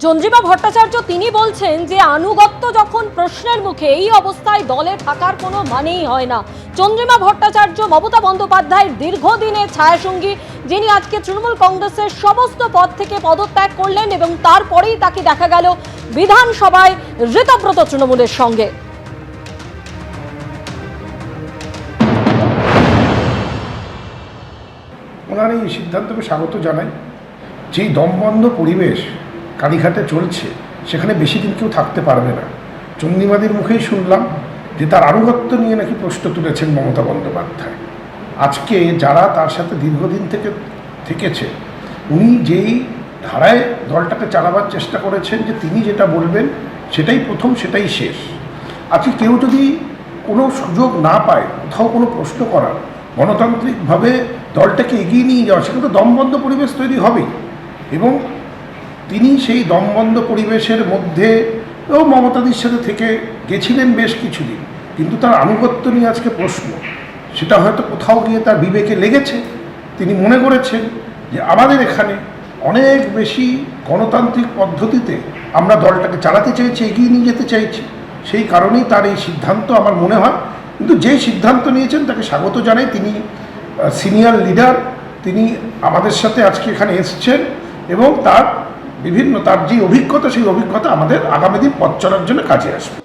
চন্দ্রিমা ভট্টাচার্য তিনি বলছেন যে আনুগত্য যখন প্রশ্নের মুখে, এই অবস্থায় দলে থাকার কোনো মানেই হয় না। চন্দ্রিমা ভট্টাচার্য মমতা বন্দ্যোপাধ্যায়ের দীর্ঘদিনের ছায়াসঙ্গী, যিনি আজকে তৃণমূল কংগ্রেসের সমস্ত পদ থেকে পদত্যাগ করলেন এবং তারপরেই তাকে দেখা গেল বিধানসভায় ঋতব্রত তৃণমূলের সঙ্গে। ওনার এই সিদ্ধান্তকে স্বাগত জানাই। যেই দমবন্ধ পরিবেশ কালীঘাটে চলছে, সেখানে বেশি দিন কেউ থাকতে পারবে না। চন্দ্রিমাদির মুখেই শুনলাম যে তার আনুগত্য নিয়ে নাকি প্রশ্ন তুলেছেন মমতা বন্দ্যোপাধ্যায়। আজকে যারা তার সাথে দীর্ঘদিন থেকেছে, উনি যেই ধারায় দলটাকে চালাবার চেষ্টা করেছেন যে তিনি যেটা বলবেন সেটাই প্রথম, সেটাই শেষ। আজকে কেউ যদি কোনো সুযোগ না পায় কোথাও কোনো প্রশ্ন করার, গণতান্ত্রিকভাবে দলটাকে এগিয়ে নিয়ে যাওয়া, সেখানে তো দমবন্ধ পরিবেশ তৈরি হবেই। এবং তিনি সেই দমবন্ধ পরিবেশের মধ্যেও মমতাদির সাথে থেকে গেছিলেন বেশ কিছুদিন, কিন্তু তার আনুগত্য নিয়ে আজকে প্রশ্ন। সেটা হয়তো কোথাও গিয়ে তার বিবেকে লেগেছে। তিনি মনে করেছেন যে আমাদের এখানে অনেক বেশি গণতান্ত্রিক পদ্ধতিতে আমরা দলটাকে চালাতে চাইছি, এগিয়ে নিয়ে যেতে চাইছি। সেই কারণেই তার এই সিদ্ধান্ত আমার মনে হয়। কিন্তু যেই সিদ্ধান্ত নিয়েছেন তাকে স্বাগত জানাই। তিনি সিনিয়র লিডার, তিনি আমাদের সাথে আজকে এখানে এসছেন এবং তার যে অভিজ্ঞতা, সেই অভিজ্ঞতা আমাদের আগামী দিন পথ চলার জন্য কাজে আসবে।